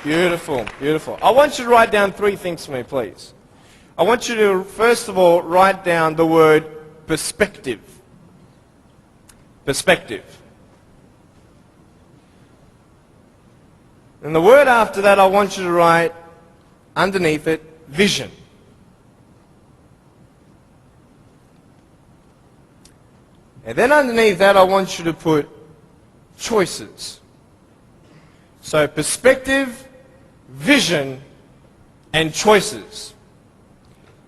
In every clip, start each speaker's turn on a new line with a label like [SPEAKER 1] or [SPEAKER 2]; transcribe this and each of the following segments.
[SPEAKER 1] Beautiful, beautiful. I want you to write down 3 things for me, please. I want you to, first of all, write down the word perspective. Perspective. And the word after that, I want you to write underneath it, vision. And then underneath that, I want you to put choices. So perspective, vision, and choices.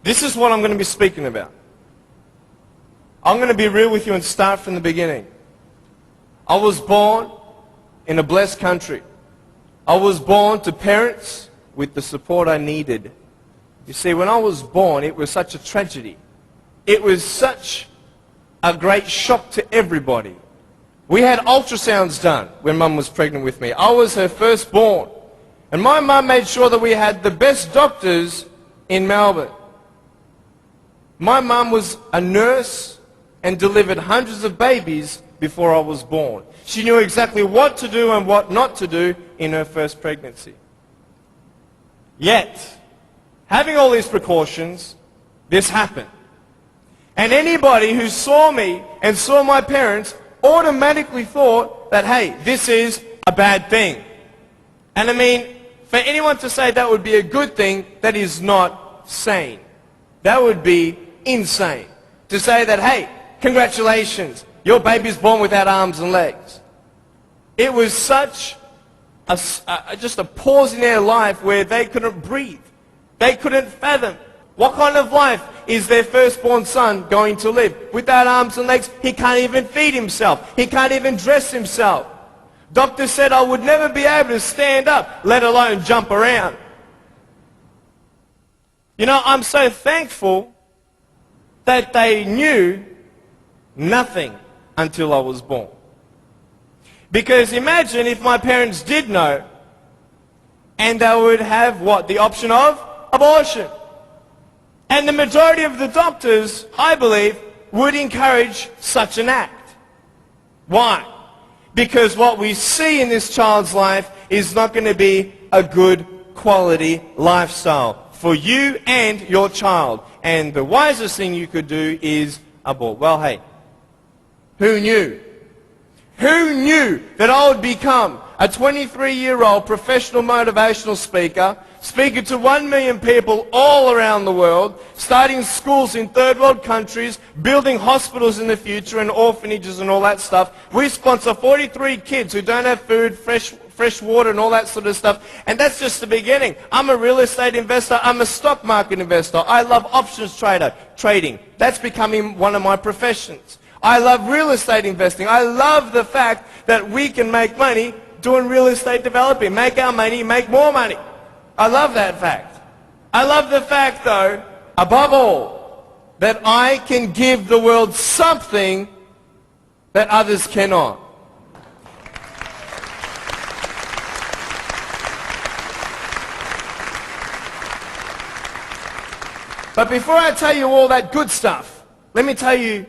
[SPEAKER 1] This is what I'm going to be speaking about. I'm going to be real with you and start from the beginning. I was born in a blessed country. I was born to parents with the support I needed. You see, when I was born, it was such a tragedy. It was such a great shock to everybody. We had ultrasounds done when Mum was pregnant with me. I was her firstborn. And my mum made sure that we had the best doctors in Melbourne. My mum was a nurse and delivered hundreds of babies before I was born. She knew exactly what to do and what not to do in her first pregnancy. Yet, having all these precautions, this happened. And anybody who saw me and saw my parents automatically thought that, hey, this is a bad thing. And I mean, for anyone to say that would be a good thing, that is not sane. That would be insane. To say that, hey, congratulations, your baby's born without arms and legs. It was such just a pause in their life where they couldn't breathe. They couldn't fathom. What kind of life is their firstborn son going to live? Without arms and legs, he can't even feed himself. He can't even dress himself. Doctor said I would never be able to stand up, let alone jump around. You know, I'm so thankful that they knew nothing until I was born. Because imagine if my parents did know, and they would have what? The option of abortion. And the majority of the doctors, I believe, would encourage such an act. Why? Because what we see in this child's life is not going to be a good quality lifestyle for you and your child. And the wisest thing you could do is abort. Well, hey, who knew? Who knew that I would become a 23-year-old professional motivational speaker, speaking to 1 million people all around the world, starting schools in third world countries, building hospitals in the future and orphanages and all that stuff. We sponsor 43 kids who don't have food, fresh water and all that sort of stuff. And that's just the beginning. I'm a real estate investor. I'm a stock market investor. I love options trading. That's becoming one of my professions. I love real estate investing. I love the fact that we can make money doing real estate developing. Make our money, make more money. I love that fact. I love the fact, though, above all, that I can give the world something that others cannot. But before I tell you all that good stuff, let me tell you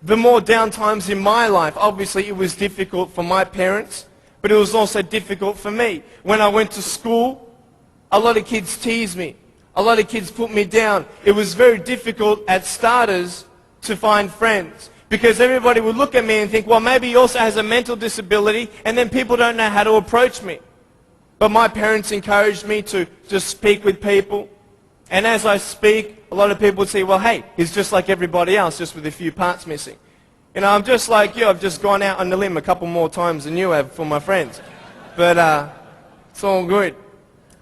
[SPEAKER 1] the more down times in my life. Obviously, it was difficult for my parents, but it was also difficult for me. When I went to school, a lot of kids teased me. A lot of kids put me down. It was very difficult at starters to find friends, because everybody would look at me and think, well, maybe he also has a mental disability, and then people don't know how to approach me. But my parents encouraged me to just speak with people. And as I speak, a lot of people would say, well, hey, he's just like everybody else, just with a few parts missing. You know, I'm just like you. I've just gone out on the limb a couple more times than you have for my friends. But it's all good.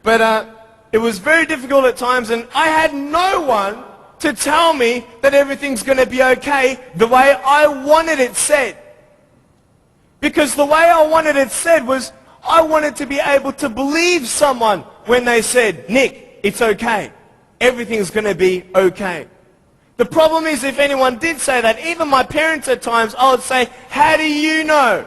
[SPEAKER 1] But it was very difficult at times, and I had no one to tell me that everything's going to be okay the way I wanted it said. Because the way I wanted it said was, I wanted to be able to believe someone when they said, Nick, it's okay. Everything's going to be okay. The problem is, if anyone did say that, even my parents at times, I would say, how do you know?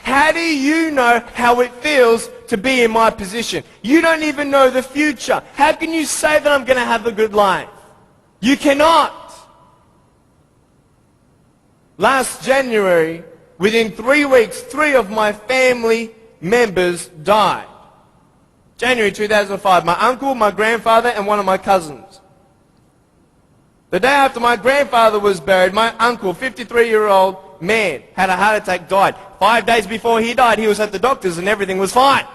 [SPEAKER 1] How do you know how it feels to be in my position? You don't even know the future. How can you say that I'm going to have a good life? You cannot. Last January, within 3 weeks, 3 of my family members died. January 2005, my uncle, my grandfather, and one of my cousins. The day after my grandfather was buried, my uncle, 53-year-old man, had a heart attack, died. 5 days before he died, he was at the doctor's and everything was fine.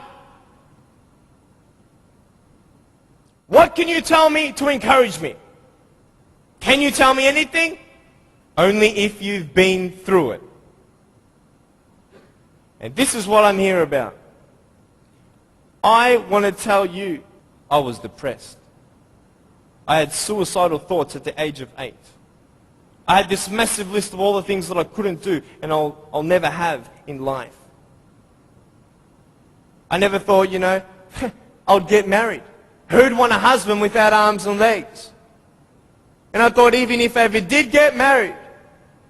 [SPEAKER 1] What can you tell me to encourage me? Can you tell me anything? Only if you've been through it. And this is what I'm here about. I want to tell you, I was depressed. I had suicidal thoughts at the age of 8. I had this massive list of all the things that I couldn't do and I'll never have in life. I never thought, I'd get married. Who'd want a husband without arms and legs? And I thought even if I ever did get married,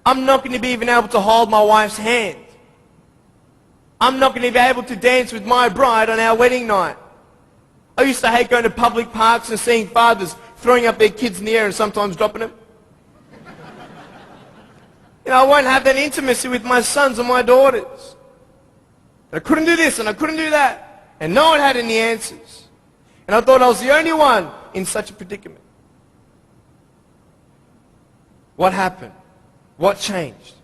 [SPEAKER 1] I'm not going to be even able to hold my wife's hand. I'm not going to be able to dance with my bride on our wedding night. I used to hate going to public parks and seeing fathers throwing up their kids in the air and sometimes dropping them. I won't have that intimacy with my sons and my daughters. I couldn't do this and I couldn't do that. And no one had any answers. And I thought I was the only one in such a predicament. What happened? What changed?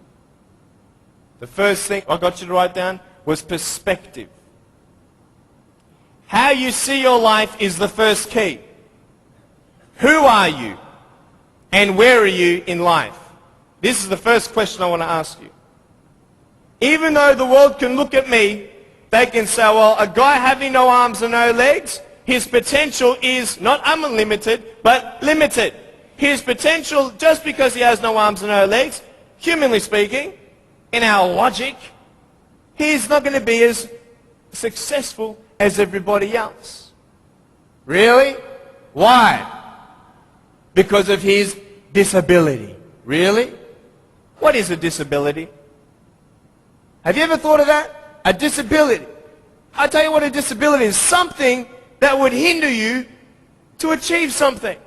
[SPEAKER 1] The first thing I got you to write down was perspective. How you see your life is the first key. Who are you? And where are you in life? This is the first question I want to ask you. Even though the world can look at me, they can say, well, a guy having no arms and no legs, his potential is not unlimited, but limited. His potential, just because he has no arms and no legs, humanly speaking, in our logic, he's not going to be as successful as everybody else. Really? Why? Because of his disability. Really? What is a disability? Have you ever thought of that? A disability. I'll tell you what a disability is. Something that would hinder you to achieve something.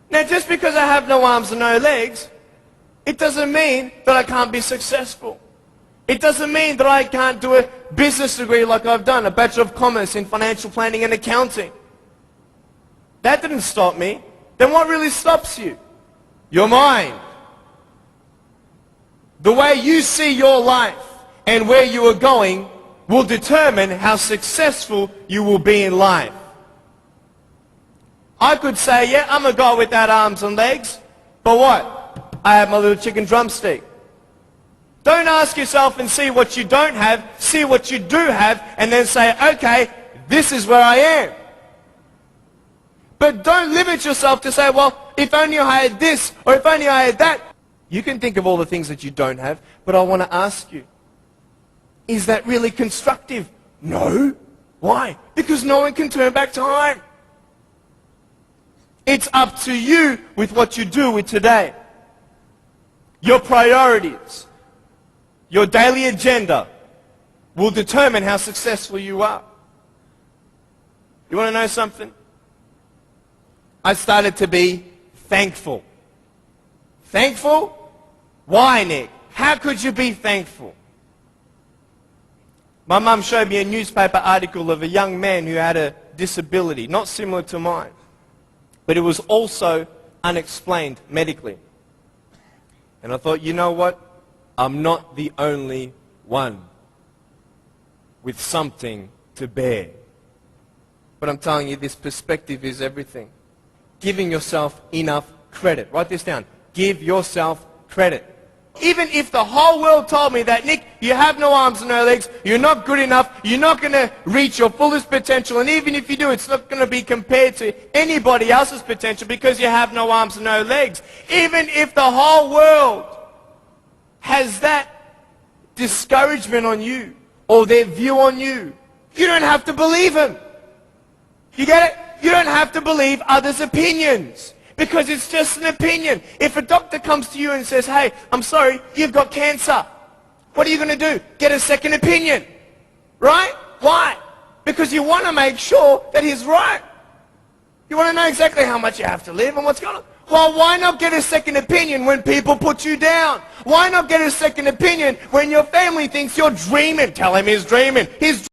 [SPEAKER 1] Now, just because I have no arms and no legs, it doesn't mean that I can't be successful. It doesn't mean that I can't do a business degree like I've done, a Bachelor of Commerce in Financial Planning and Accounting. That didn't stop me. Then what really stops you? Your mind. The way you see your life and where you are going will determine how successful you will be in life. I could say, yeah, I'm a guy without arms and legs, but what? I have my little chicken drumstick. Don't ask yourself and see what you don't have, see what you do have, and then say, okay, this is where I am. But don't limit yourself to say, well, if only I had this, or if only I had that. You can think of all the things that you don't have, but I want to ask you, is that really constructive? No. Why? Because no one can turn back time. It's up to you with what you do with today. Your priorities, your daily agenda will determine how successful you are. You want to know something? I started to be thankful. Thankful? Why, Nick? How could you be thankful? My mum showed me a newspaper article of a young man who had a disability, not similar to mine, but it was also unexplained medically. And I thought, you know what? I'm not the only one with something to bear. But I'm telling you, this perspective is everything. Giving yourself enough credit. Write this down. Give yourself credit. Even if the whole world told me that, Nick, you have no arms and no legs, you're not good enough, you're not going to reach your fullest potential, and even if you do, it's not going to be compared to anybody else's potential because you have no arms and no legs. Even if the whole world has that discouragement on you or their view on you, you don't have to believe them. You get it? You don't have to believe others' opinions. Because it's just an opinion. If a doctor comes to you and says, hey, I'm sorry, you've got cancer. What are you going to do? Get a second opinion. Right? Why? Because you want to make sure that he's right. You want to know exactly how much you have to live and what's going on. Well, why not get a second opinion when people put you down? Why not get a second opinion when your family thinks you're dreaming? Tell him he's dreaming. He's